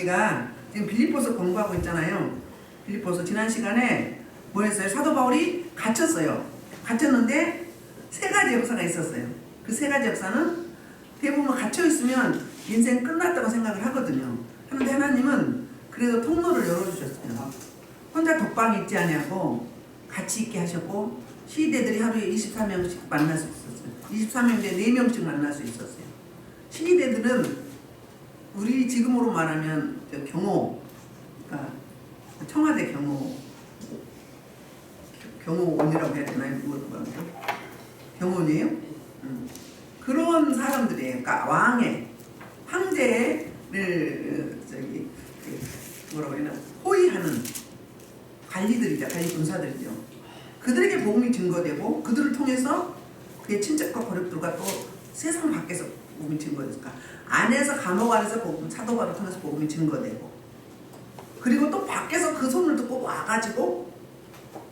우리가 지금 빌립보서 공부하고 있잖아요. 빌립보서 지난 시간에 뭐 했어요? 사도 바울이 갇혔어요. 갇혔는데 세 가지 역사가 있었어요. 그 세 가지 역사는 대부분 갇혀 있으면 인생 끝났다고 생각을 하거든요. 그런데 하나님은 그래도 통로를 열어주셨어요. 혼자 독방 있지 않냐고 같이 있게 하셨고, 시위대들이 하루에 24명씩 만날 수 있었어요. 23명인데 4명씩 만날 수 있었어요. 시위대들은 우리 지금으로 말하면 경호, 그러니까 청와대 경호원이라고 해야 되나요? 경호원이에요? 그런 사람들이에요. 그러니까 왕의, 황제를 뭐라고 해야 되나, 호위하는 관리들이죠. 관리 군사들이죠. 그들에게 복음이 증거되고, 그들을 통해서 그의 친척과 고렙들과 또 세상 밖에서 복음이 증거됐을까. 안에서, 감옥 안에서 복음, 사도 바울을 통해서 복음이 증거되고, 그리고 또 밖에서 그 소문을 듣고 와가지고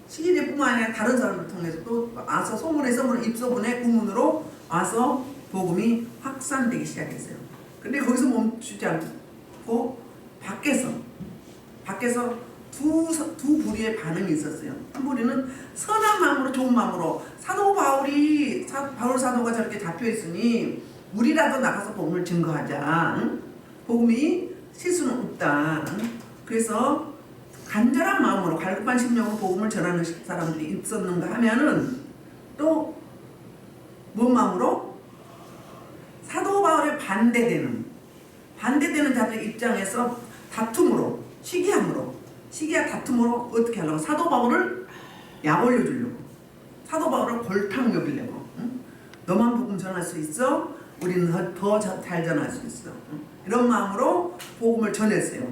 시기대뿐만 아니라 다른 사람을 통해서 또 와서 소문에 입소문에 구문으로 와서 복음이 확산되기 시작했어요. 근데 거기서 멈추지 않고 밖에서 두 부류의 반응이 있었어요. 한 부류는 선한 마음으로, 좋은 마음으로, 바울 사도가 저렇게 잡혀 있으니 우리라도 나가서 복음을 증거하자. 응? 복음이 실수는 없다. 응? 그래서 간절한 마음으로, 갈급한 심령으로 복음을 전하는 사람들이 있었는가 하면은 또 뭔 마음으로? 사도 바울에 반대되는 자들 입장에서 다툼으로, 시기와 다툼으로 어떻게 하려고? 사도 바울을 약 올려주려고, 사도 바울을 골탕 먹이려고. 응? 너만 복음 전할 수 있어? 우리는 더 잘 전할 수 있어. 응? 이런 마음으로 복음을 전했어요.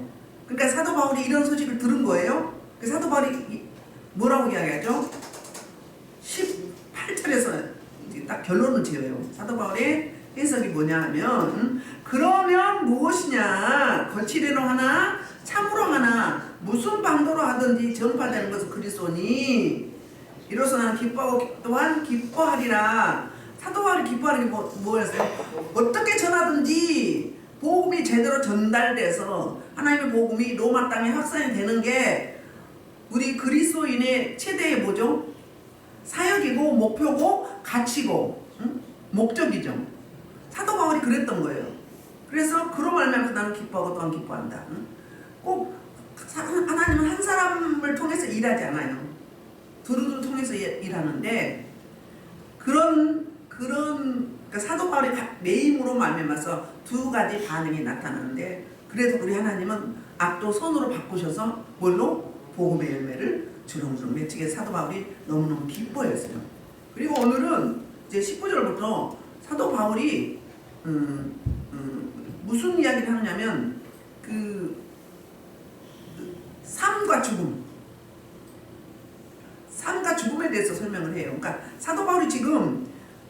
그러니까 사도 바울이 이런 소식을 들은 거예요. 그 사도 바울이 뭐라고 이야기하죠? 18절에서 딱 결론을 지어요. 사도 바울의 해석이 뭐냐 하면, 그러면 무엇이냐, 거칠애로 하나 참으로 하나 무슨 방도로 하든지 전파되는 것은 그리스도니 이로써 나는 기뻐하고 또한 기뻐하리라. 사도 바울이 기뻐하는 게 뭐였어요? 어떻게 전하든지 복음이 제대로 전달돼서 하나님의 복음이 로마 땅에 확산이 되는 게 우리 그리스도인의 최대의 뭐죠? 사역이고 목표고 가치고, 응? 목적이죠. 사도 바울이 그랬던 거예요. 그래서 그로 말미암아서 나는 기뻐하고 또한 기뻐한다. 응? 꼭 하나님은 한 사람을 통해서 일하지 않아요. 두루두루 통해서 일하는데 그러니까 사도 바울의 매임으로 말미암아서 두 가지 반응이 나타나는데, 그래서 우리 하나님은 앞도 손으로 바꾸셔서 뭘로? 복음의 열매를 주렁주렁 맺히게 사도 바울이 너무너무 기뻐했어요. 그리고 오늘은 이제 19절부터 사도 바울이 무슨 이야기를 하느냐면 삶과 죽음에 대해서 설명을 해요. 그러니까 사도 바울이 지금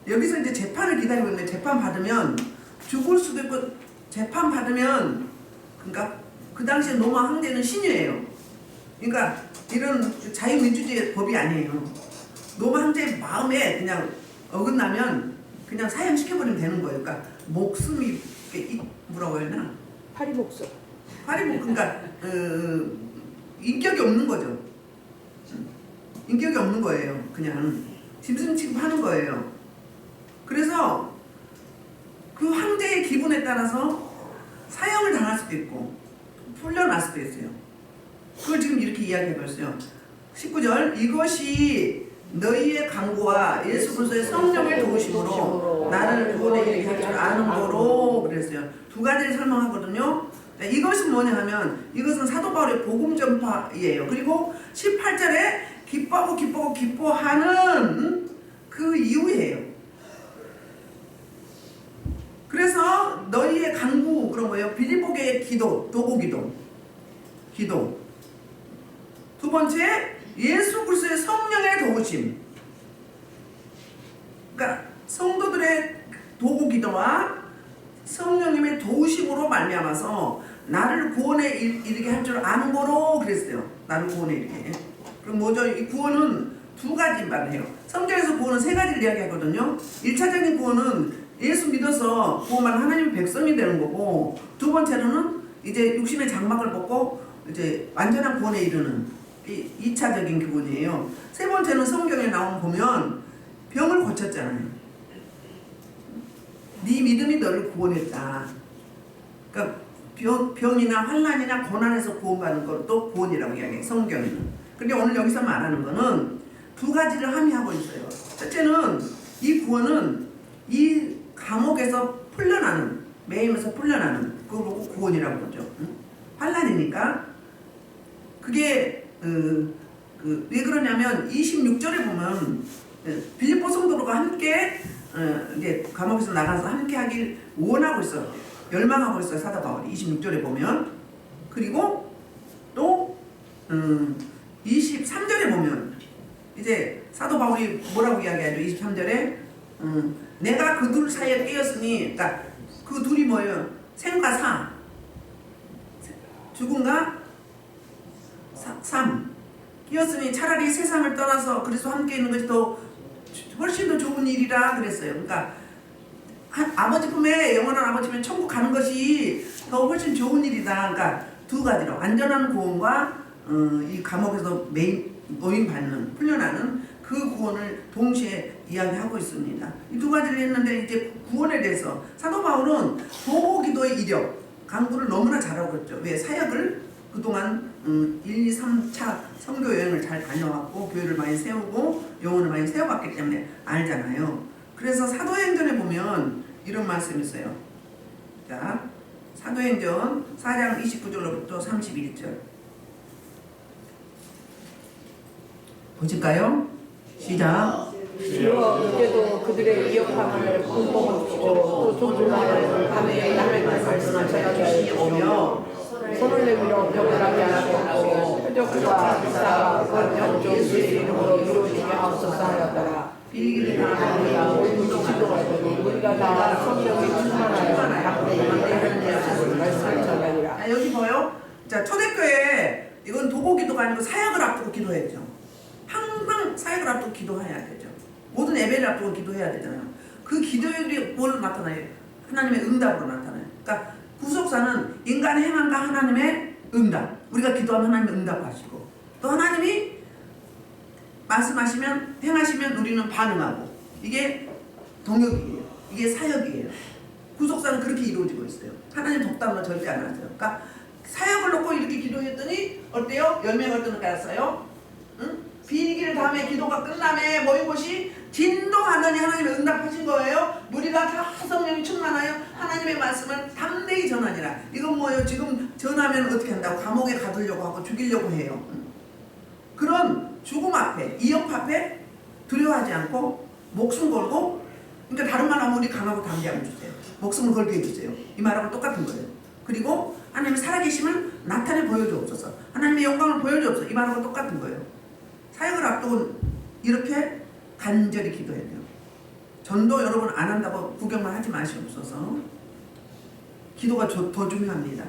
여기서 이제 재판을 기다리고 있는데, 재판 받으면 죽을 수도 있고, 재판 받으면, 그러니까 그 당시에 로마 황제는 신유예요. 그러니까 이런 자유민주주의 법이 아니에요. 로마 황제의 마음에 그냥 어긋나면 그냥 사형시켜버리면 되는 거예요. 그러니까 목숨이 뭐라고 해야 되나? 파리목숨. 그러니까 인격이 없는 거죠. 인격이 없는 거예요. 그냥 짐승 취급하는 거예요. 그래서 그 황제의 기분에 따라서 사형을 당할 수도 있고 풀려날 수도 있어요. 그걸 지금 이렇게 이야기해봤어요. 19절, 이것이 너희의 강구와 예수 그리스도의 성령의 도우심으로 나를 구원에 이르게 할 줄 아는 거로 그랬어요. 두 가지를 설명하거든요. 이것은 뭐냐 하면, 이것은 사도 바울의 복음 전파이에요. 그리고 18절에 기뻐하는 그 이유예요. 그래서 너희의 강구, 그런 거예요. 빌립보교의 기도, 도구기도. 두 번째, 예수 그리스도의 성령의 도우심. 그러니까 성도들의 도구기도와 성령님의 도우심으로 말미암아서 나를 구원에 이르게 할 줄 아는 거로 그랬어요. 나를 구원에 이르게. 그럼 뭐죠? 이 구원은 두 가지 말을 해요. 성경에서 구원은 세 가지를 이야기하거든요. 1차적인 구원은 예수 믿어서 구원받은 하나님의 백성이 되는 거고, 두 번째로는 이제 육신의 장막을 벗고 이제 완전한 구원에 이르는 2차적인 교훈이에요. 세 번째는 성경에 나오면 보면 병을 고쳤잖아요. 네 믿음이 너를 구원했다. 그러니까 병이나 환난이나 고난에서 구원받는 것도 구원이라고 이야기해요. 성경에는. 근데 오늘 여기서 말하는 거는 두 가지를 함의하고 있어요. 첫째는 이 구원은 이 감옥에서 풀려나는, 매임에서 풀려나는 그걸 보고 구원이라고 그러죠. 환난이니까. 그게 왜 그러냐면 26절에 보면 빌립보 성도들과 함께 이제 감옥에서 나가서 함께 하길 원하고 있어요. 열망하고 있어요. 사도 바울이 26절에 보면. 그리고 또 23절에 보면 이제 사도 바울이 뭐라고 이야기하죠? 23절에 내가 그 둘 사이에 끼었으니, 그러니까 그 둘이 뭐예요? 생과 사, 죽음과 삶 끼었으니 차라리 세상을 떠나서 그리스도와 함께 있는 것이 더 훨씬 더 좋은 일이라 그랬어요. 그러니까 아버지 품에, 영원한 아버지 품에 천국 가는 것이 더 훨씬 좋은 일이다. 그러니까 두 가지로 안전한 구원과 이 감옥에서 노임 받는, 풀려나는 그 구원을 동시에 이야기하고 있습니다. 이 두 가지를 했는데 이제 구원에 대해서 사도 바울은 도보기도의 이력, 강구를 너무나 잘하고 있죠. 왜? 사역을 그동안 1, 2, 3차 선교 여행을 잘 다녀왔고 교회를 많이 세우고 영혼을 많이 세워봤기 때문에 알잖아요. 그래서 사도행전에 보면 이런 말씀이 있어요. 자, 사도행전 4장 29절로부터 31절 보실까요? 시작. 주여 이제도 그들의 위협함을 공범하시고 또 존중하는 밤에 남의 말씀을 전하게 오며 손을 내밀어 벽을 하게 하시고 표적과 기사가 그 영종의 이름으로 이루어지게 하옵소서 하였더라. 빌기를 당하니까 모든 지도가 되고 우리가 다 성령이 충만하여 각각 하나님의 말씀을 전하니라. 여기 보여? 자, 초대교회 이건 도보기도가 아니고 사역을 앞두고 기도했죠. 항상 사역을 앞두고 기도해야 되죠. 모든 예배를 앞두고 기도해야 되잖아요. 그 기도율이 뭘 나타나요? 하나님의 응답으로 나타나요. 그러니까 구속사는 인간의 행함과 하나님의 응답. 우리가 기도하면 하나님의 응답하시고 또 하나님이 말씀하시면 행하시면 우리는 반응하고 이게 동역이에요. 이게 사역이에요. 구속사는 그렇게 이루어지고 있어요. 하나님 독단으로 절대 안 하세요. 그러니까 사역을 놓고 이렇게 기도했더니 어때요? 열매가 어떤 거였어요? 응? 비기를 다음에 기도가 끝남에 모인 곳이 진동하더니 하나님의 응답하신 거예요. 무리가 다 성령이 충만하여 하나님의 말씀을 담대히 전하니라. 이건 뭐예요? 지금 전하면 어떻게 한다고? 감옥에 가두려고 하고 죽이려고 해요. 그런 죽음 앞에, 이역 앞에 두려워하지 않고 목숨 걸고, 그러니까 다른 말 하면 우리 강하고 담대하게 해주세요. 목숨을 걸게 해주세요. 이 말하고 똑같은 거예요. 그리고 하나님의 살아계심을 나타내 보여주옵소서. 하나님의 영광을 보여주옵소서. 이 말하고 똑같은 거예요. 사역을 앞두고 이렇게 간절히 기도해야 돼요. 전도 여러분 안 한다고 구경만 하지 마시옵소서. 기도가 더 중요합니다.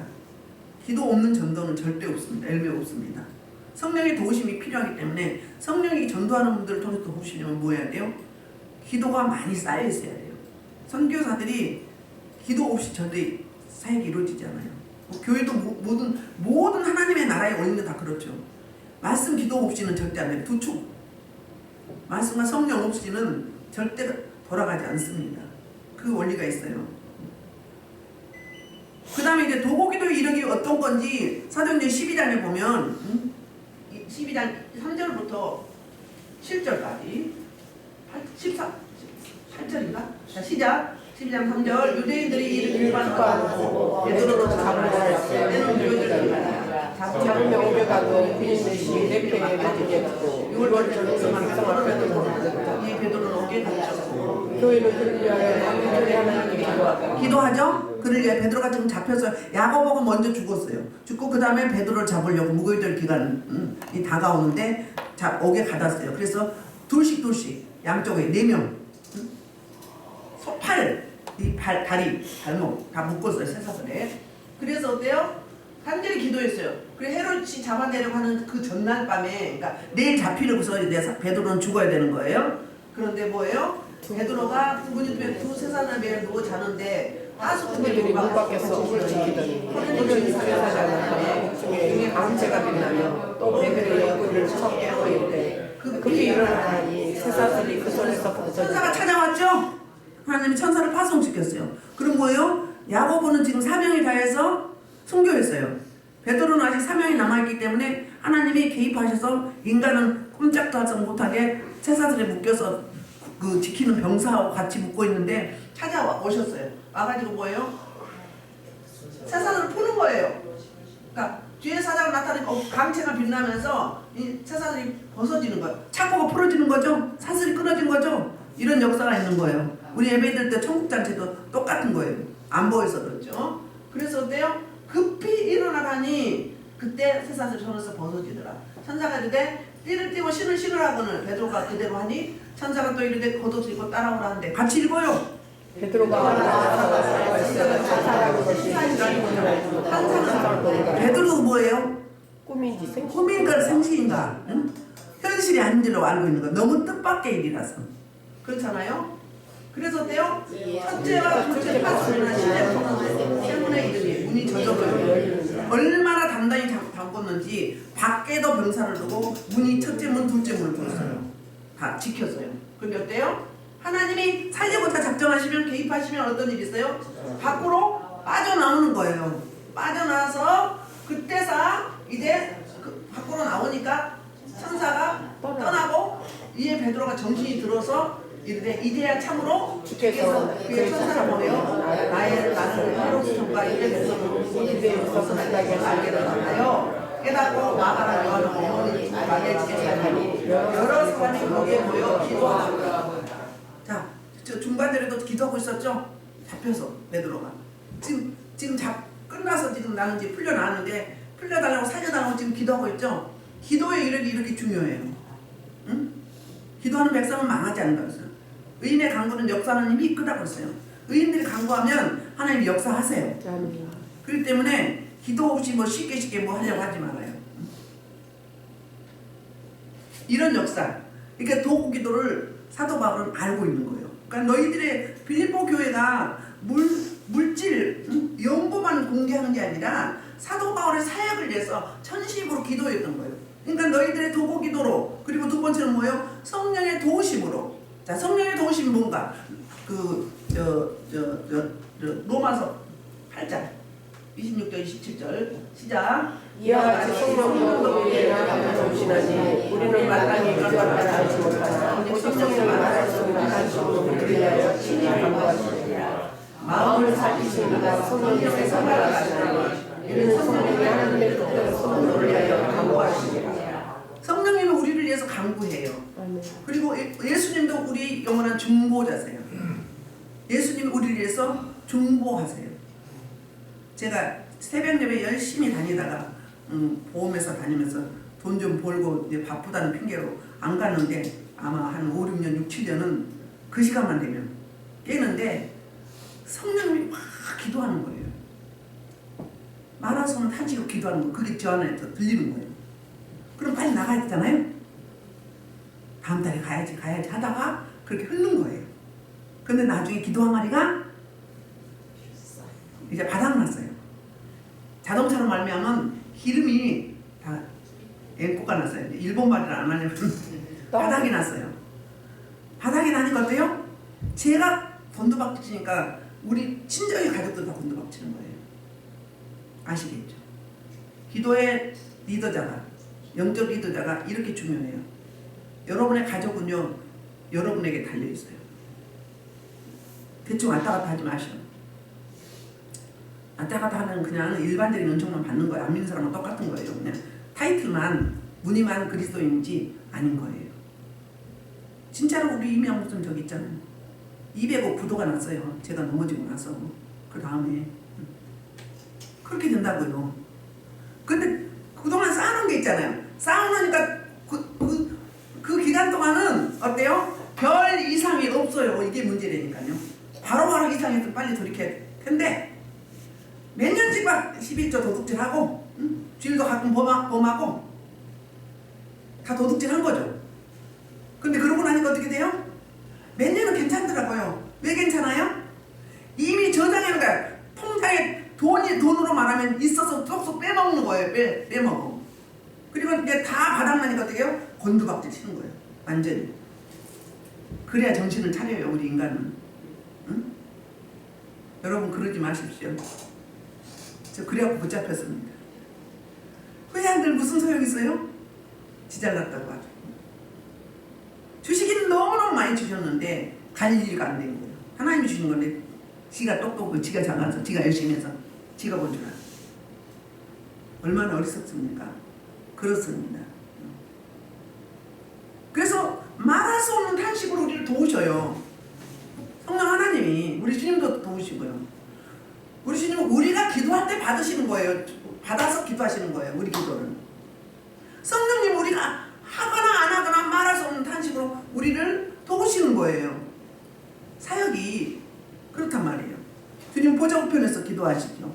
기도 없는 전도는 절대 없습니다. 열매 없습니다. 성령의 도우심이 필요하기 때문에 성령이 전도하는 분들을 통해서 도우시려면 뭐 해야 돼요? 기도가 많이 쌓여 있어야 돼요. 선교사들이 기도 없이 절대 사역이 이루어지지 않아요. 교회도 모든 하나님의 나라에 올리는 다 그렇죠. 말씀 기도 없이는 절대 안 돼요. 두 축. 말씀과 성령 없이는 절대 돌아가지 않습니다. 그 원리가 있어요. 그 다음에 이제 도고기도의 이력이 어떤 건지 사도행전 12장에 보면 12장 3절부터 7절까지 8절인가? 자, 시작. 12장 3절. 유대인들이 이를 일반하고 베드로로 잡으려 때는 유대인들이 잡으며 오겨가도 그인 대시 내 편에 맡기겠고 6월절에서 항상 베드로로 이 베드로는 오게 갇혔고 교회는 그를 위하여 간절히 하나님께 기도하다. 기도하죠? 그를 위해 베드로가 지금 잡혀서 야고보가 먼저 죽었어요. 죽고 그 다음에 베드로를 잡으려고 무교절 기간이 다가오는데 옥에 가뒀어요. 그래서 둘씩 양쪽에 4명 다리, 발목 다 묶었어요. 쇠사슬에. 그래서 어때요? 간절히 기도했어요. 그래 헤롯이 잡아내려고 하는 그 전날 밤에, 그러니까 내일 잡히려고서 베드로는 죽어야 되는 거예요. 그런데 뭐예요? 베드로가 군인들의 두 쇠사슬에 누워 자는데 그들이 문 밖에서 불을 지키더니 오늘 사자가 나타나 중에 광채가 빛나며 또 베드로의 얼굴을 쳐 깨고 이르되 급히 일어나니 쇠사슬이 그 손에서 벗어지고 천사가 찾아왔죠? 하나님이 천사를 파송시켰어요. 그럼 뭐예요? 야고보는 지금 사명이 다해서 순교했어요. 베드로는 아직 사명이 남아있기 때문에 하나님이 개입하셔서 인간은 꼼짝도 하지 못하게 쇠사슬에 묶여서 그 지키는 병사하고 같이 묶고 있는데 찾아오셨어요. 와가지고 뭐예요? 쇠사슬을 푸는 거예요. 그러니까 뒤에 사자가 나타나니까 광채가 빛나면서 이 쇠사슬이 벗어지는 거예요. 착고가 풀어지는 거죠. 사슬이 끊어진 거죠. 이런 역사가 있는 거예요. 우리 예배드릴 때 천국잔치도 똑같은 거예요. 안 보여서 그렇죠. 그래서 어때요? 급히 일어나라니 그때 쇠사슬이 손에서 벗어지더라. 천사가 이르되 띠를 띠고 신을 신으라고는 베드로가 그대로 하니 천사가 또 이르되 겉옷을 입고 따라오라는데 같이 읽어요. 베드로가 천사라는 것이 한상은 베드로 뭐예요? 꿈인지 생각 꿈인가 생시인가? 응? 현실이 아닌 줄로 알고 있는 거. 너무 뜻밖의 일이라서. 그렇잖아요? 그래서 어때요? 첫째와 둘째 파수는 때문에 이들이 문이 저절로 얼마나 단단히 잠궜는지 밖에도 병사를 두고 문이 첫째 문, 둘째 문을 뚫었어요. 다 지켰어요. 그런데 어때요? 하나님이 살려고자 작정하시면 개입하시면 어떤 일이 있어요? 밖으로 빠져나오는 거예요. 빠져나와서 그때서 이제 밖으로 나오니까 천사가 떠나고 이에 베드로가 정신이 들어서 이르되 이제야 참으로 주께서 그의 천사를 보내어 나는 헤롯과 이레에서 이베에서 선하게 날개를 만나요 깨닫고 마가라 요한을 어머니 말해주게 하니 여러 사람이 거기에 모여 기도하고 자, 저 중반절에도 기도하고 있었죠? 잡혀서 베드로가 지금 끝나서 지금 나는 이제 풀려나는데 풀려달라고 살려달라고 지금 기도하고 있죠? 기도의 이력이 이렇게 중요해요. 응? 기도하는 백성은 망하지 않는다고 했어요. 의인의 강구는 역사하는 힘이 이끄다고 했어요. 의인들이 강구하면 하나님이 역사하세요. 그렇기 때문에 기도 없이 뭐 쉽게 뭐 하려고 하지 말아요. 이런 역사. 그러니까 도구 기도를 사도 바울은 알고 있는 거예요. 그러니까 너희들의 빌립보 교회가 물질, 연구만 공개하는 게 아니라 사도 바울의 사역을 위해서 천심으로 기도했던 거예요. 그러니까 너희들의 도구 기도로 그리고 두 번째는 뭐예요? 성령의 도우심으로. 자, 성령의 도우심이 뭔가? 로마서 8장 26절 27절 시작. 이와 같이 성령도 우리에게 감동하시나니 우리는 마땅히 그것을 알지 못하나 오직 성령이 말하시는 하시고 그리하여 친히 감동하시니라. 마음을 살피시는 이가 성령님의 선을 하시나니 이는 성령이 하나님의 뜻대로 선을 위하여 감동하시니라. 성령님은 우리를 위해서 간구해요. 그리고 예수님도 우리 영원한 중보자세요. 예수님이 우리를 위해서 중보하세요. 제가 새벽 예배 열심히 다니다가 보험회사 다니면서 돈 좀 벌고 이제 바쁘다는 핑계로 안 갔는데 아마 한 5, 6년, 6, 7년은 그 시간만 되면 깨는데 성령님이 막 기도하는 거예요. 말아서는 탄식으로 기도하는 거. 그게 저 안에서 들리는 거예요. 그럼 빨리 나가야 되잖아요. 다음 달에 가야지 하다가 그렇게 흐른 거예요. 근데 나중에 기도 항아리가 이제 바닥났어요. 자동차로 말미암은 기름이 다 앵꼬가 났어요. 일본 말을 안 하려면 바닥이 났어요. 바닥이 나니까 어때요? 제가 곤두박질치니까 우리 친정의 가족들 다 곤두박치는 거예요. 아시겠죠? 기도의 리더자가, 영적 리더자가 이렇게 중요해요. 여러분의 가족은요, 여러분에게 달려있어요. 대충 왔다 갔다 하지 마시오. 왔다 갔다 하면 그냥 일반적인 은총만 받는 거예요. 안 믿는 사람은 똑같은 거예요. 그냥 타이틀만, 무늬만 그리스도인지 아닌 거예요. 진짜로 우리 이명 목사님 저기 있잖아요. 200억 부도가 났어요. 제가 넘어지고 나서. 그 다음에. 그렇게 된다고요. 근데 그동안 쌓아놓은 게 있잖아요. 쌓아놓으니까 그 기간 동안은 어때요? 별 이상이 없어요. 이게 문제라니까요. 바로바로 이상해서 빨리 돌이켜야 텐데 몇 년씩 막 11조 도둑질하고 주일도 가끔 범하고 다 도둑질한 거죠. 근데 그러고 나니까 어떻게 돼요? 몇 년은 괜찮더라고요. 왜 괜찮아요? 이미 저장하는 거야. 통장에 돈으로 말하면 있어서 쏙쏙 빼먹는 거예요. 빼먹어. 그리고 이제 다 바닥나니까 어떻게 해요? 곤두박질 치는 거예요. 완전히. 그래야 정신을 차려요, 우리 인간은. 응? 여러분 그러지 마십시오. 저 그래갖고 붙잡혔습니다. 회장들 무슨 소용 있어요? 지잘났다고 하죠. 주시기는 너무너무 많이 주셨는데 관리가 안 된 거예요. 하나님이 주신 건데 지가 똑똑하고 지가 잘나서 지가 열심히 해서 지가 본 줄 알아요. 얼마나 어리석습니까? 그렇습니다. 그래서 말할 수 없는 탄식으로 우리를 도우셔요. 성령 하나님이 우리 주님도 도우시고요. 우리 주님은 우리가 기도할 때 받으시는 거예요. 받아서 기도하시는 거예요. 우리 기도를. 성령님 우리가 하거나 안 하거나 말할 수 없는 탄식으로 우리를 도우시는 거예요. 사역이 그렇단 말이에요. 주님 보좌 우편에서 기도하시죠.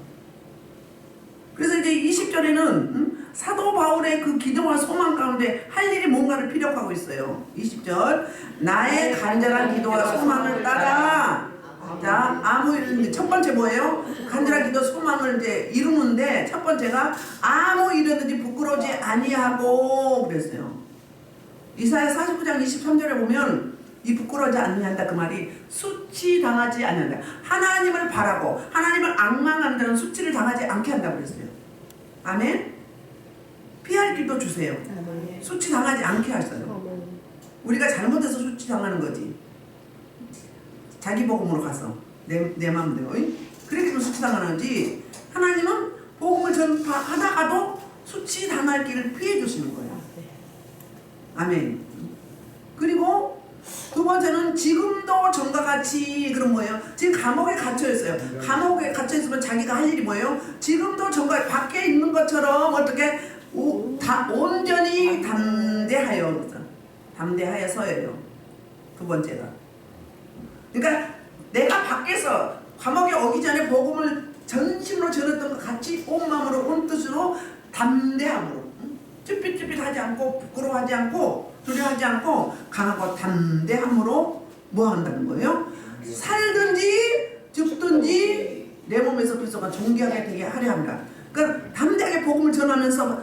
그래서 이제 20절에는 사도 바울의 그 기도와 소망 가운데 할 일이 뭔가를 피력하고 있어요. 20절 나의 간절한 기도와 소망을 따라 자 아무 일 첫 번째 뭐예요? 간절한 기도 소망을 이제 이루는데 첫 번째가 아무 일이든지 부끄러우지 아니하고 그랬어요. 이사야 49장 23절에 보면 이 부끄러워하지 않는다 그 말이 수치당하지 않는다. 하나님을 바라고 하나님을 앙망한다는 수치를 당하지 않게 한다고 그랬어요. 아멘. 피할 길도 주세요. 수치당하지 않게 하셔요. 우리가 잘못해서 수치당하는 거지. 자기 복음으로 가서 내 마음대로 그렇게 하면 수치당하는 거지. 하나님은 복음을 전파하다가도 수치당할 길을 피해 주시는 거예요. 아멘. 그리고 두 번째는 지금도 전과 같이 그런 뭐예요? 지금 감옥에 갇혀 있어요. 감옥에 갇혀 있으면 자기가 할 일이 뭐예요? 지금도 전과 밖에 있는 것처럼 어떻게 온전히 담대하여 담대하여서예요. 두 번째가. 그러니까 내가 밖에서 감옥에 오기 전에 복음을 전심으로 전했던 것 같이 온 마음으로 온 뜻으로 담대함으로 쭈삣쭈삣하지 않고 부끄러워하지 않고 두려워하지 않고 강하고 담대함으로 뭐 한다는 거예요? 살든지 죽든지 내 몸에서 그리스도가 존귀하게 되게 하려 합니다. 그러니까 담대하게 복음을 전하면서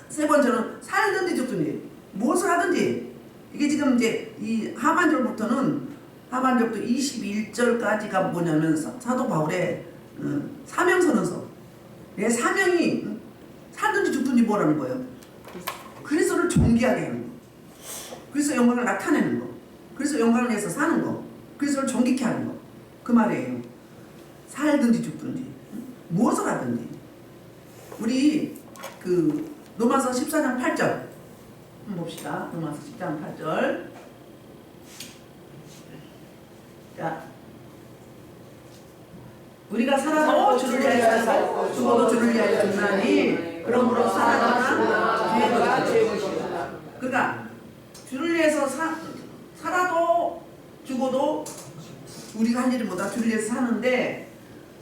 세 번째는 살든지 죽든지 무엇을 하든지 이게 지금 이제 이 하반절부터는 하반절부터 21절까지가 뭐냐면 사도 바울의 사명선언서 내 사명이 살든지 죽든지 뭐라는 거예요? 그리스도를 존귀하게 하는 거. 그리스도 영광을 나타내는 거. 그리스도 영광을 위해서 사는 거. 그리스도를 존귀케 하는 거. 그 말이에요. 살든지 죽든지 무엇을 하든지. 우리 그 로마서 14장 8절 한번 봅시다. 로마서 10장 8절. 자, 우리가 살아도 주를 위하여 살고 죽어도 주를 위하여 죽나니 그러므로 살아가나 죄가 죄물이다. 그러니까 주를 위해서 살아도 죽어도 우리가 할 일은 뭐다? 주를 위해서 사는데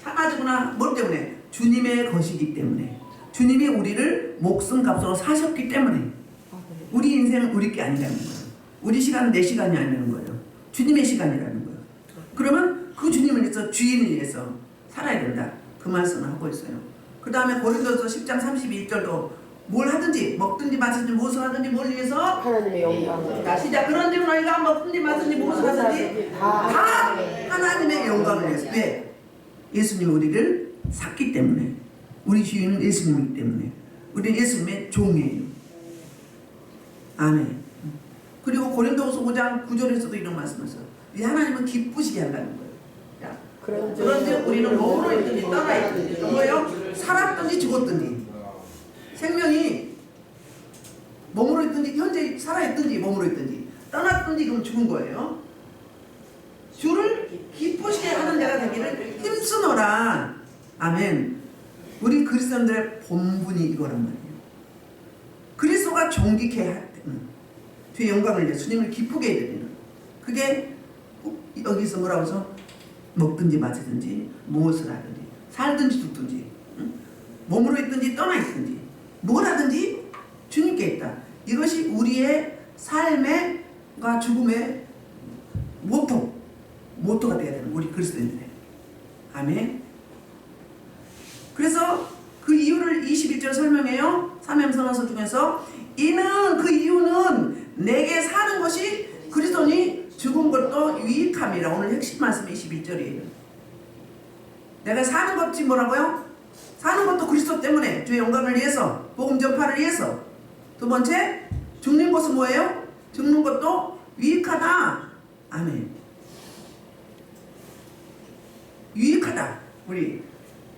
사가지고나 뭘 때문에? 주님의 것이기 때문에 주님이 우리를 목숨값으로 사셨기 때문에 우리 인생은 우리 게 아니라는 거예요. 우리 시간은 내 시간이 아니라는 거예요. 주님의 시간이라는 거예요. 그러면 그 주님을 위해서 주인을 위해서 살아야 된다. 그 말씀을 하고 있어요. 그 다음에 고린도서 10장 31절도 뭘 하든지 먹든지 마시든지 무엇을 하든지 뭘 위해서 하나님의 영광을 자 시작. 그런데 너희가 먹든지 마시든지 무엇을 하든지 다 하나님의 영광을 위해서. 왜? 예수님이 우리를 샀기 때문에 우리 주인은 예수님이기 때문에 우리는 예수님의 종이에요. 아멘. 그리고 고린도서 5장 9절에서도 이런 말씀을 써요. 이 하나님은 기쁘시게 한다는 거예요. 자, 그런데 우리는 몸으로 있든지 떠나 있든지 뭐예요? 살았든지 죽었든지 생명이 몸으로 있든지 현재 살아있든지 몸으로 있든지 떠났든지 그럼 죽은 거예요. 주를 기쁘시게 하는 자가 되기를 힘쓰노라. 아멘. 우리 그리스도인들의 본분이 이거란 말이에요. 그리스도가 존귀케 할 때, 주의 영광을 위해 주님을 기쁘게 해드리는 그게 여기서 뭐라고 해서 먹든지 마시든지 무엇을 하든지 살든지 죽든지 몸으로 있든지 떠나 있든지 뭘 하든지 주님께 있다. 이것이 우리의 삶과 죽음의 모토가 되어야 되는 우리 그리스도인들의. 아멘. 그래서 그 이유를 21절 설명해요. 사명선언서 중에서 이는 그 이유는 내게 사는 것이 그리스도니 죽은 것도 유익함이라. 오늘 핵심 말씀 21절이에요. 내가 사는 것이 뭐라고요? 사는 것도 그리스도 때문에 주의 영광을 위해서, 복음 전파를 위해서. 두 번째, 죽는 것은 뭐예요? 죽는 것도 유익하다. 아멘. 유익하다. 우리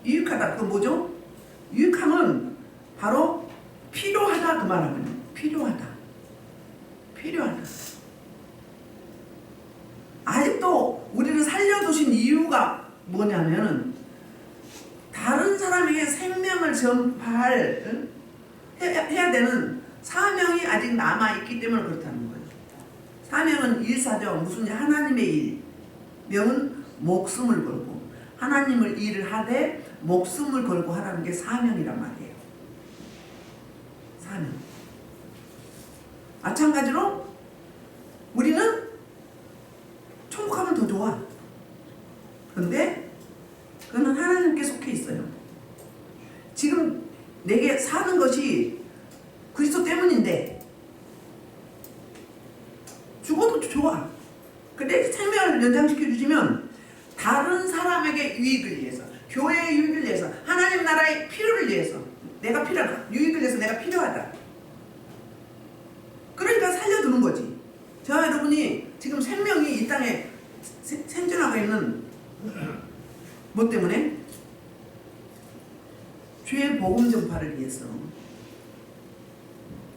유익하다. 그거 뭐죠? 유익함은 바로 필요하다 그 말하거든요. 필요하다. 필요하다. 아직도 우리를 살려두신 이유가 뭐냐면 다른 사람에게 생명을 전파할 해야 되는 사명이 아직 남아있기 때문에 그렇다는 거예요. 사명은 일사죠. 무슨 일? 하나님의 일. 명은 목숨을 걸고 하나님을 일을 하되 목숨을 걸고 하라는 게 사명이란 말이에요. 사명. 마찬가지로 우리는 천국하면 더 좋아. 그런데 그거는 하나님께 속해 있어요. 지금 내게 사는 것이 그리스도 때문인데 죽어도 좋아. 근데 생명을 연장시켜 주시면 다른 사람에게 유익을 위해서, 교회의 유익을 위해서, 하나님 나라의 필요를 위해서, 내가 필요하다. 유익을 위해서 내가 필요하다. 그러니까 살려두는 거지. 저와 여러분이 지금 생명이 이 땅에 생존하고 있는 뭐 때문에? 주의 복음 전파를 위해서,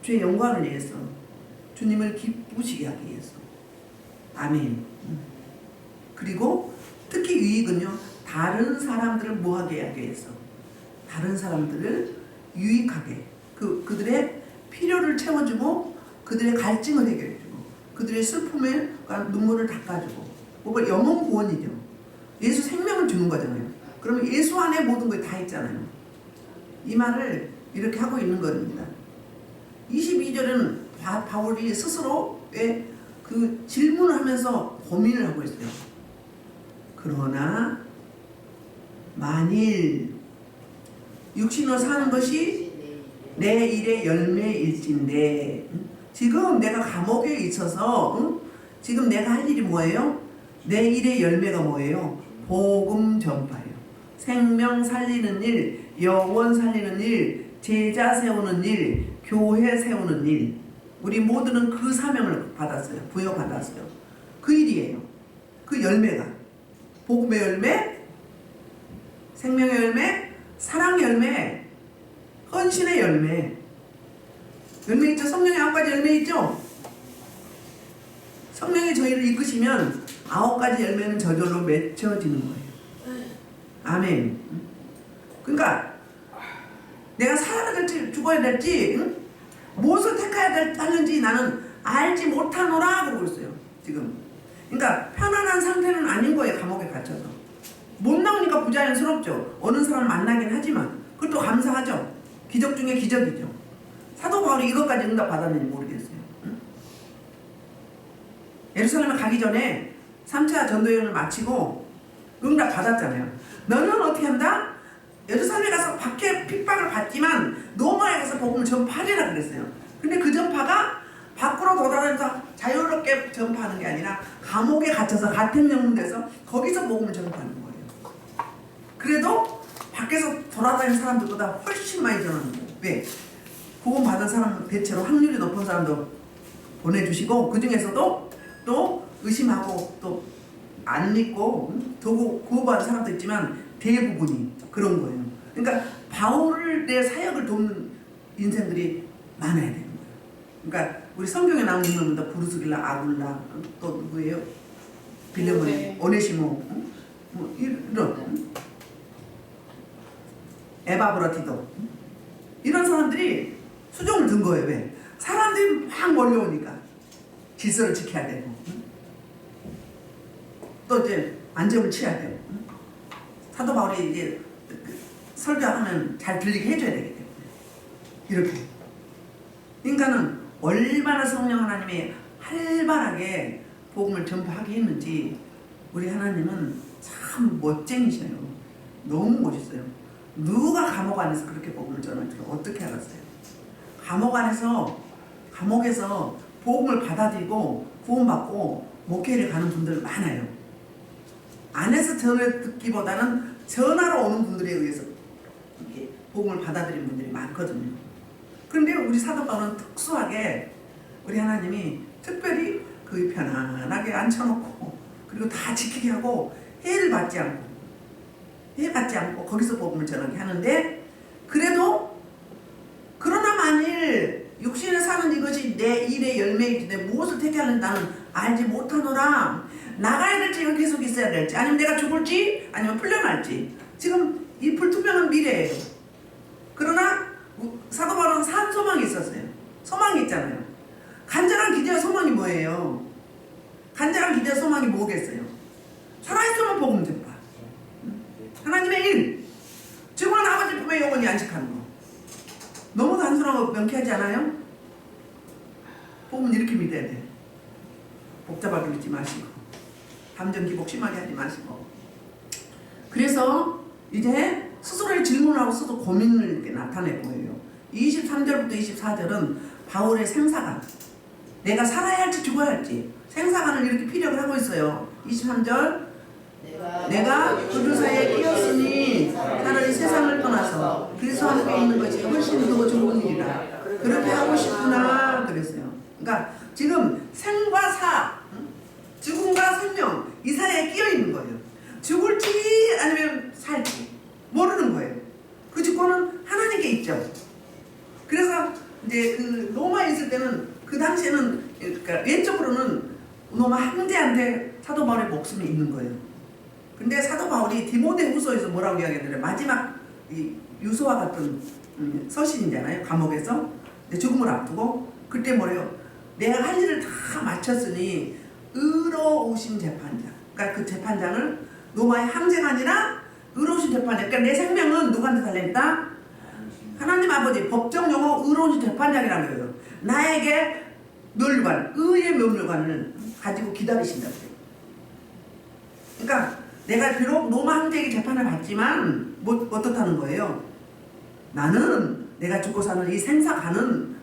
주의 영광을 위해서, 주님을 기쁘시게 하기 위해서. 아멘. 그리고 특히 유익은요, 다른 사람들을 뭐하게 하기 위해서, 다른 사람들을 유익하게, 그들의 필요를 채워주고 그들의 갈증을 해결해주고 그들의 슬픔에 눈물을 닦아주고, 그걸 영혼 구원이죠. 예수 생명을 주는 거잖아요. 그러면 예수 안에 모든 게 다 있잖아요. 이 말을 이렇게 하고 있는 겁니다. 22절은 바울이 스스로의 그 질문을 하면서 고민을 하고 있어요. 그러나 만일 육신으로 사는 것이 내 일의 열매일진데, 지금 내가 감옥에 있어서 지금 내가 할 일이 뭐예요? 내 일의 열매가 뭐예요? 복음 전파예요. 생명 살리는 일, 영혼 살리는 일, 제자 세우는 일, 교회 세우는 일. 우리 모두는 그 사명을 받았어요. 부여받았어요. 그 일이에요. 그 열매가 복음의 열매, 생명의 열매, 사랑의 열매, 헌신의 열매. 열매 있죠? 성령의 9가지 열매 있죠? 성령이 저희를 이끄시면 9가지 열매는 저절로 맺혀지는 거예요. 아멘. 그러니까 내가 살아야 될지 죽어야 될지, 무엇을 택해야 하는지 나는 알지 못하노라 그러고 있어요. 지금. 그러니까 편안한 상태는 아닌 거예요. 감옥에 갇혀서. 못 나오니까 부자연스럽죠. 어느 사람 만나긴 하지만 그것도 감사하죠. 기적 중에 기적이죠. 사도 바울이 이것까지 응답 받았는지 모르겠어요. 예루살렘에 가기 전에 3차 전도여행을 마치고 응답 받았잖아요. 너는 어떻게 한다? 예루살렘에 가서 밖에 핍박을 받지만 노마에 가서 복음을 전파하리라 그랬어요. 근데 그 전파가 밖으로 돌아다니면서 자유롭게 전파하는 게 아니라 감옥에 갇혀서 가택연금돼서 거기서 복음을 전파하는 거예요. 그래도 밖에서 돌아다니는 사람들보다 훨씬 많이 전하는 거예요. 왜? 복음 받은 사람 대체로 확률이 높은 사람도 보내주시고, 그 중에서도 또 의심하고 또 안 믿고 구호받은 사람도 있지만 대부분이 그런 거예요. 그러니까 바울의 사역을 돕는 인생들이 많아야 되는 거예요. 그러니까 우리 성경에 나오는 인물보다 브루스길라, 아굴라, 또 누구예요? 빌레몬, 오네시모, 뭐 이런 에바브라티도, 이런 사람들이 수종을 든 거예요. 왜? 사람들이 막 몰려오니까 질서를 지켜야 되고, 또 이제 안정을 취해야 되고, 사도 바울이 이제 설교하면 잘 들리게 해줘야 되기 때문에 이렇게. 그러니까는 얼마나 성령 하나님이 활발하게 복음을 전파하게 했는지, 우리 하나님은 참 멋쟁이셔요. 너무 멋있어요. 누가 감옥 안에서 그렇게 복음을 전할 줄 어떻게 알았어요? 감옥에서 복음을 받아들이고 구원받고 목회를 가는 분들 많아요. 안에서 전을 듣기보다는 전하러 오는 분들에 의해서 이렇게 복음을 받아들이는 분들이 많거든요. 그런데 우리 사도 바울은 특수하게 우리 하나님이 특별히 그 편안하게 앉혀놓고 그리고 다 지키게 하고 해를 받지 않고 거기서 복음을 전하게 하는데, 그래도 그러나 만일 육신에 사는 이것이 내 일의 열매이지 내 무엇을 택하는 나는 알지 못하노라. 나가야 될지 여기 계속 있어야 될지, 아니면 내가 죽을지 아니면 풀려날지, 지금 이 불투명한 미래예요. 그러나 사도 바울은 산 소망이 있었어요. 소망이 있잖아요. 간절한 기대와 소망이 뭐예요? 간절한 기대와 소망이 뭐겠어요? 살아있으면 복음 전파, 하나님의 일, 죽은 아버지 품에 영원히 안식하는 거. 너무 단순하고 명쾌하지 않아요? 복음은 이렇게 믿어야 돼. 복잡하게 믿지 마시고 감정 기복 심하게 하지 마시고. 그래서 이제 스스로의 질문하고서도 고민을 이렇게 나타내 보여요. 23절부터 24절은 바울의 생사관, 내가 살아야 할지 죽어야 할지 생사관을 이렇게 피력을 하고 있어요. 23절, 내가 그들 사이에 끼었으니 차라리 세상을 떠나서 그리스도 함께 있는 것이 훨씬 더 좋은 일이라 그렇게 하고 싶구나 그랬어요. 그러니까 지금 생과 사, 죽음과 생명 이 사이에 끼어 있는 거예요. 죽을지 아니면 살지 모르는 거예요. 그 주권은 하나님께 있죠. 그래서 이제 그 로마에 있을 때는 그 당시에는 그러니까 왼쪽으로는 로마 황제한테 사도 바울의 목숨이 있는 거예요. 근데 사도 바울이 디모데후서에서 뭐라고 이야기하냐면 마지막 이 유서와 같은 서신이잖아요. 감옥에서 죽음을 앞두고 그때 뭐래요? 내가 할 일을 다 마쳤으니 의로우신 재판장, 그러니까 그 재판장을 로마의 황제가 아니라 의로우신 재판장, 그러니까 내 생명은 누구한테 달려있다? 하나님 아버지, 법정 용어 의로우신 재판장이라는 거예요. 나에게 멸관, 의의 멸관을 가지고 기다리신다. 그러니까 내가 비록 로마 황제에게 재판을 받지만 어떻다는 거예요? 나는 내가 죽고 사는 이 생사는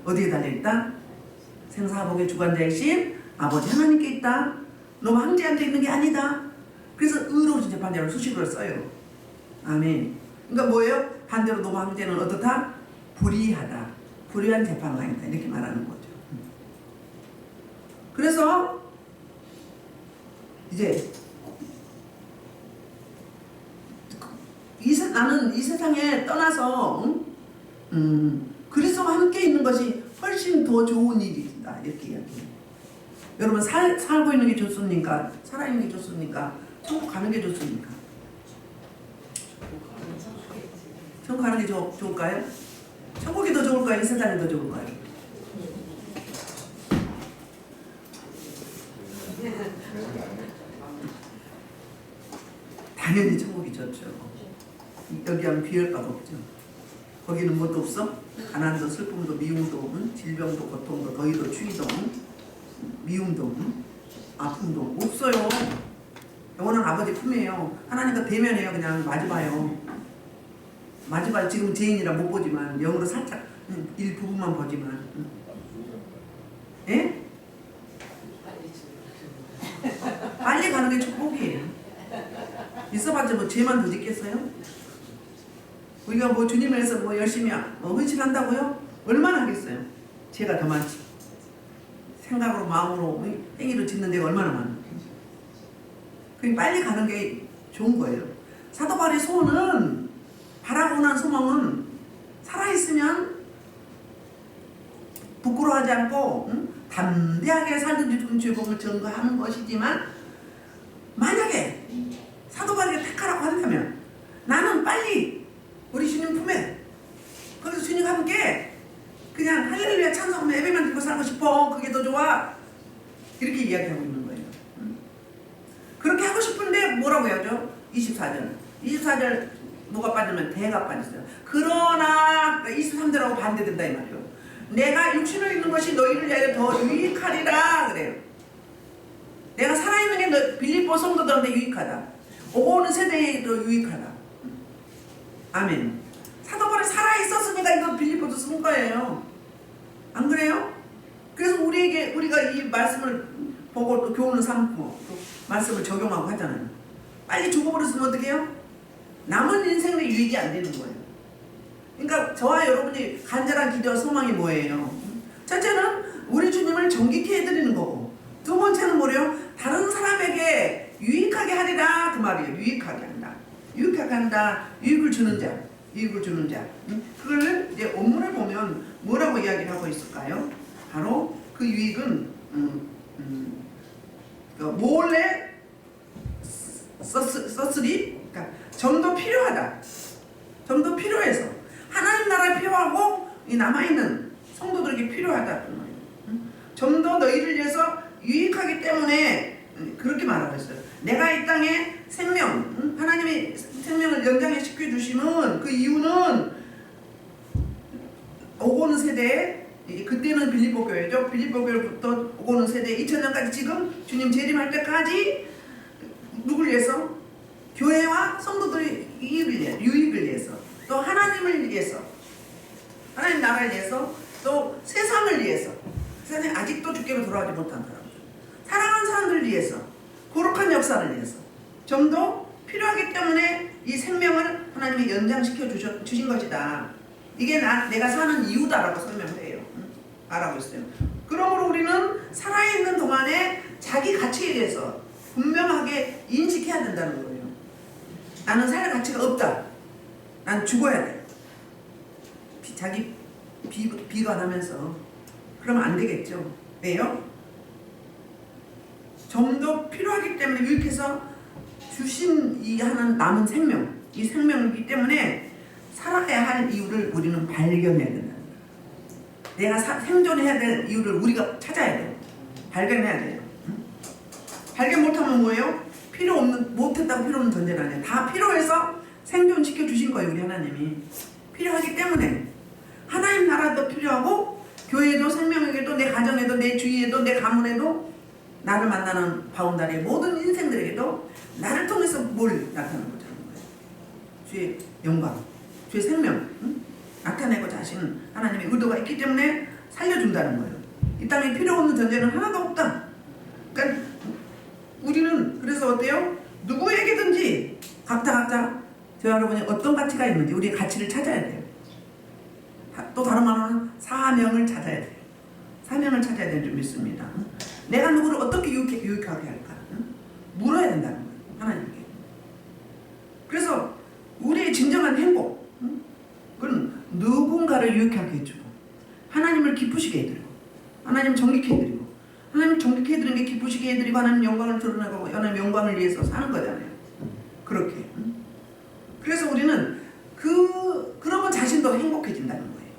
어디에 달려있다? 생사복의 주관자이신 아버지 하나님께 있다. 로마 황제한테 있는 게 아니다. 그래서 의로우신 재판장을 수식으로 써요. 아멘. 그러니까 뭐예요? 반대로 로마 황제는 어떻다? 불의하다. 불의한 재판관이다. 이렇게 말하는 거죠. 그래서 이제 나는 이 세상에 떠나서 그리스도와 함께 있는 것이 훨씬 더 좋은 일이다. 이렇게 이야기해요. 여러분 살고 있는 게 좋습니까? 살아있는 게 좋습니까? 천국 가는 게 좋습니까? 천국 가는 게 좋을까요? 천국이 더 좋을까요? 이 세상이 더 좋을까요? 당연히 천국이 좋죠. 여기 하면 비할 바가 없죠. 거기는 뭐도 없어? 가난도 슬픔도 미움도 질병도 고통도 더위도 추위도 미움도 아픔도 없어요. 영원한 아버지 품이에요. 하나님과 대면해요. 그냥 마주봐요. 마주봐요. 지금 죄인이라 못 보지만 영으로 살짝 일부분만 보지만. 예? 빨리 가는 게 축복이에요. 있어봤자 뭐 죄만 더 짓겠어요? 우리가 뭐 주님을 위해서 뭐 열심히 헌신한다고요? 얼마나 하겠어요? 죄가 더 많지. 생각으로 마음으로 행위로 짓는 데가 얼마나 많아. 그러니까 빨리 가는 게 좋은 거예요. 사도 바울의 소원은, 바라고 원하는 소망은 살아있으면 부끄러워하지 않고 담대하게 살든지 죽든지 복음을 전거하는 것이지만, 만약에 사도 바울이 택하라고 한다면 나는 빨리 우리 주님 품에 거기서 주님과 함께 그냥 할렐루야 찬송하며 예배만 드리고 살고 싶어. 그게 더 좋아. 이렇게 이야기하고 있는 거예요. 그렇게 하고 싶은데 뭐라고 해야죠? 24절 뭐가 빠지면 대가 빠졌어요. 그러나 23절하고 반대된다 이 말이에요. 내가 육신을 입는 것이 너희를 위하여 더 유익하리라 그래요. 내가 살아있는 게 빌립보 성도들한테 유익하다. 오고 오는 세대에도 유익하다. 아멘. 사도 바울이 살아있었으니까 이거 빌립보서 쓴 거예요. 안 그래요? 그래서 우리가 이 말씀을 보고 또 교훈을 삼고 또 말씀을 적용하고 하잖아요. 빨리 죽어버렸으면 어떻게 해요? 남은 인생의 유익이 안 되는 거예요. 그러니까 저와 여러분이 간절한 기도와 소망이 뭐예요? 첫째는 우리 주님을 정직히 해드리는 거고, 두 번째는 뭐래요? 다른 사람에게 유익하게 하리라 그 말이에요. 유익하게 한다. 유익하게 한다. 유익을 주는 자. 유익을 주는 자. 그걸 이제 원문을 보면 뭐라고 이야기를 하고 있을까요? 바로 그 유익은 몰래 썼으리, 그러니까 좀 더 필요하다. 좀 더 필요해서 하나님 나라에 필요하고 이 남아있는 성도들에게 필요하다. 좀 더 너희를 위해서 유익하기 때문에 그렇게 말하고 있어요. 내가 이 땅에 생명, 하나님이 생명을 연장시켜 주시는 그 이유는 오고 오는 세대에, 그때는 빌립보 교회죠. 빌립보 교회부터 오고 오는 세대 2000년까지 지금 주님 재림할 때까지 누굴 위해서? 교회와 성도들의 유익을 위해서, 또 하나님을 위해서, 하나님 나라를 위해서, 또 세상을 위해서, 세상에 아직도 주께로 돌아오지 못한 사람들, 사랑하는 사람들을 위해서, 거룩한 역사를 위해서 좀 더 필요하기 때문에 이 생명을 하나님이 연장시켜 주신 것이다. 이게 내가 사는 이유다라고 설명을 해요. 말하고 있어요. 그러므로 우리는 살아있는 동안에 자기 가치에 대해서 분명하게 인식해야 된다는 거예요. 나는 살 가치가 없다. 난 죽어야 돼. 자기 비관하면서. 그러면 안 되겠죠. 왜요? 좀 더 필요하기 때문에 유익해서 주신 이 하나는 남은 생명, 이 생명이기 때문에 살아야 할 이유를 우리는 발견해야 된다. 내가 생존해야 될 이유를 우리가 찾아야 돼요. 발견해야 돼요. 발견 못하면 뭐예요? 못했다고 필요 없는 존재는 아니에요. 다 필요해서 생존시켜 주신 거예요. 우리 하나님이 필요하기 때문에 하나님 나라도 필요하고, 교회도, 생명에게도, 내 가정에도, 내 주위에도, 내 가문에도, 나를 만나는 바운다리의 모든 인생들에게도 나를 통해서 뭘 나타내고자 하는 거예요? 주의 영광, 주의 생명, 나타내고자 하시는 하나님의 의도가 있기 때문에 살려준다는 거예요. 이 땅에 필요 없는 존재는 하나도 없다. 그러니까 우리는 그래서 어때요? 누구에게든지 각자 저와 여러분이 어떤 가치가 있는지 우리의 가치를 찾아야 돼요. 또 다른 말로는 사명을 찾아야 돼요. 사명을 찾아야 되는 줄 믿습니다. 내가 누구를 어떻게 유익하게 할까? 물어야 된다는 거예요. 하나님께. 그래서 우리의 진정한 행복은 누군가를 유익하게 해주고, 하나님을 기쁘시게 해드리고, 하나님 정직히 해드리고, 하나님 정직히 해드리는 게 기쁘시게 해드리고, 하나님 영광을 드러내고, 하나님 영광을 위해서 사는 거잖아요. 그렇게. 그래서 우리는 그러면 자신도 행복해진다는 거예요.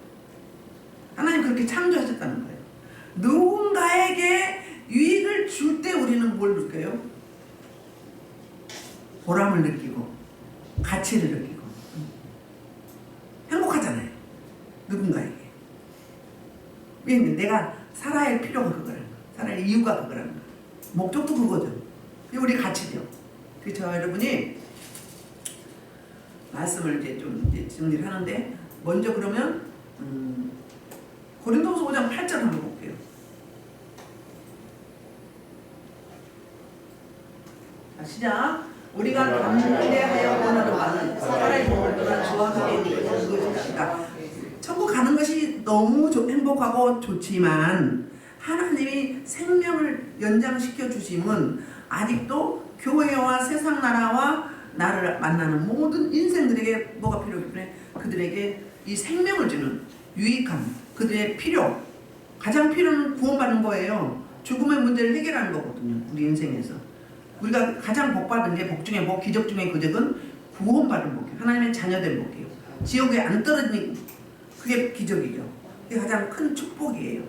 하나님 그렇게 창조하셨다는 거예요. 누군가에게 유익을 줄 때 우리는 뭘 느껴요? 보람을 느끼고 가치를 느끼고 행복하잖아요. 누군가에게. 왜냐면 내가 살아야 할 필요가 그거라는 거예요. 살아야 할 이유가 그거라는 거예요. 목적도 그거죠. 그게 우리 가치죠. 그래서 저와 여러분이 말씀을 이제 좀 정리를 하는데, 먼저 그러면 고린도후서 5장 8절 한번 볼게요. 자, 시작. 우리가 담대하여 원하는 바는 살아있는 것보다 정확하게 이루어지는 것이다. 천국 가는 것이 너무 행복하고 좋지만 하나님이 생명을 연장시켜 주심은 아직도 교회와 세상 나라와 나를 만나는 모든 인생들에게 뭐가 필요해? 그들에게 이 생명을 주는 유익함, 그들의 필요, 가장 필요는 구원받는 거예요. 죽음의 문제를 해결하는 거거든요. 우리 인생에서 우리가 가장 복받은 게, 복 중에 복, 기적 중에 기적은 구원받은 복이에요. 하나님의 자녀된 복이에요. 지옥에 안 떨어지는, 그게 기적이죠. 그게 가장 큰 축복이에요.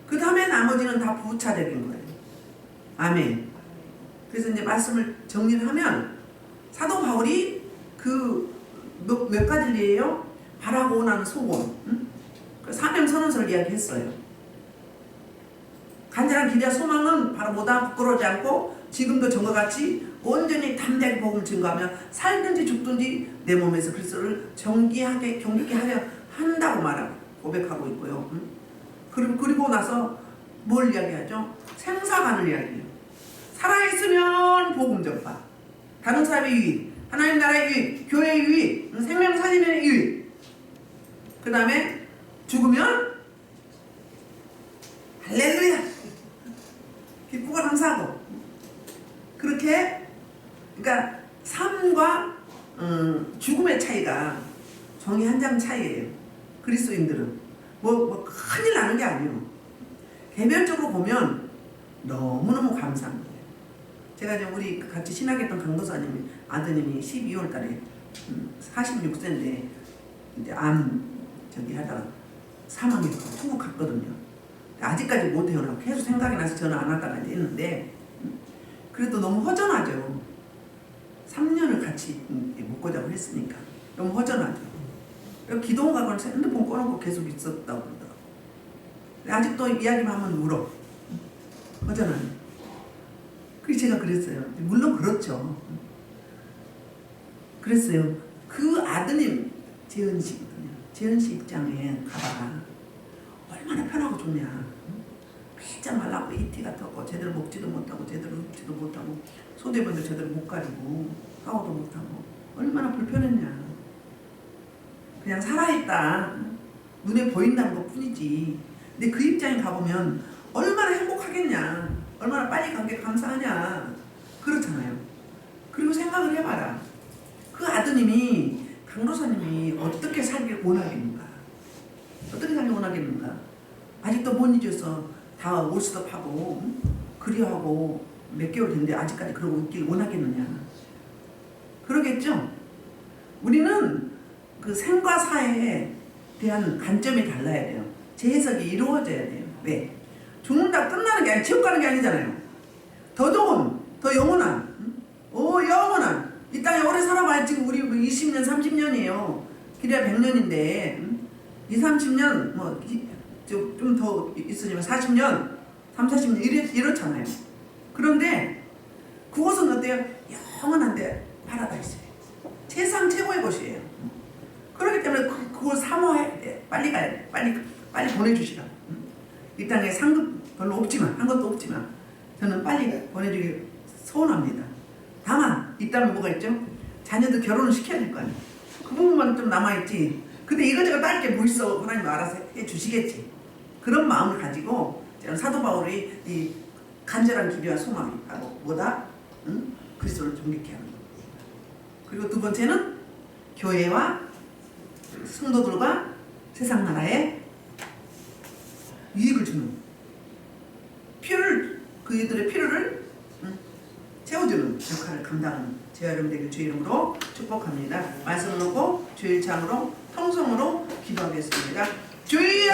그 다음에 나머지는 다 부차적인 거예요. 아멘. 그래서 이제 말씀을 정리를 하면 사도 바울이 그 몇 가지예요? 바라고 원하는 소원, 그 사명선언서를 이야기했어요. 간절한 기대와 소망은 바로 뭐다 부끄러워하지 않고 지금도 전과 같이 온전히 담대하게 복음을 증거하며 살든지 죽든지 내 몸에서 그리스도를 경계하게 하려 한다고 말하고 고백하고 있고요. 그리고 나서 뭘 이야기하죠? 생사관을 이야기해요. 살아있으면 복음 전파, 다른 사람의 유익, 하나님 나라의 유익, 교회의 유익, 생명사진의 유익. 그 다음에 죽으면 할렐루야, 기쁘고 감사하고. 그렇게 그러니까 삶과 죽음의 차이가 종이 한 장 차이예요. 그리스도인들은 뭐 큰일 나는 게 아니에요. 개별적으로 보면 너무너무 감사한 거예요. 제가 이제 우리 같이 신학했던 강도사님이 아드님이 12월 달에 46세인데 이제 하다가 사망했고 투국 갔거든요. 아직까지 못 태어나고 계속 생각이 나서 전화 안 왔다가 이제 했는데 그래도 너무 허전하죠. 3년을 같이 못 가자고 했으니까 너무 허전하죠. 기도 가거나 핸드폰 꺼놓고 계속 있었다고 그러더라고요. 아직도 이야기만 하면 울어. 허전하네. 그래서 제가 그랬어요. 물론 그렇죠. 그랬어요. 그 아드님 재현씨거든요. 재현씨 입장에 가봐. 얼마나 편하고 좋냐. 피자 말라고 이티 같았고 제대로 먹지도 못하고 제대로 눕지도 못하고 소대변도 제대로 못 가리고 샤워도 못하고 얼마나 불편했냐. 그냥 살아있다, 눈에 보인다는 것 뿐이지. 근데 그 입장에 가보면 얼마나 행복하겠냐, 얼마나 빨리 간 게 감사하냐, 그렇잖아요. 그리고 생각을 해봐라. 그 아드님이, 강도사님이 어떻게 살길 원하겠는가, 어떻게 살길 원하겠는가. 아직도 못 잊어서 다 올스톱하고 그리하고 몇 개월 됐는데 아직까지 그러고 있길 원하겠느냐. 그러겠죠. 우리는 그 생과 사에 대한 관점이 달라야 돼요. 재해석이 이루어져야 돼요. 왜? 죽는다 끝나는 게 아니라 지옥 가는 게 아니잖아요. 더 좋은, 더 영원한, 영원한 이 땅에 오래 살아봐야 지금 우리 20년, 30년이에요. 길어야 100년인데 20, 30년 뭐 좀 더 있으면 40년, 3, 40년 이렇잖아요. 그런데 그곳은 어때요? 영원한데 파라다이스예요. 세상 최고의 곳이에요. 그렇기 때문에 그걸 사모해야 돼. 빨리 가야 돼. 빨리 보내주시라. 이 땅에 상급 별로 없지만, 한 것도 없지만 저는 빨리 보내주길 소원합니다. 다만 있다면 뭐가 있죠? 자녀들 결혼을 시켜야 될 거 아니에요. 그 부분만 좀 남아있지. 근데 이거저거 딸 게 뭐 있어. 하나님 알아서 해주시겠지. 그런 마음을 가지고 사도 바울이 이 간절한 기대와 소망이 하고 뭐다? 그리스도를 존경케 하는 것. 그리고 두 번째는 교회와 성도들과 세상 나라에 유익을 주는, 그들의 필요를 채워주는 역할을 감당하는 저와 여러분 되길 주의 이름으로 축복합니다. 말씀을 놓고 주의 일창으로 통성으로 기도하겠습니다. 주여!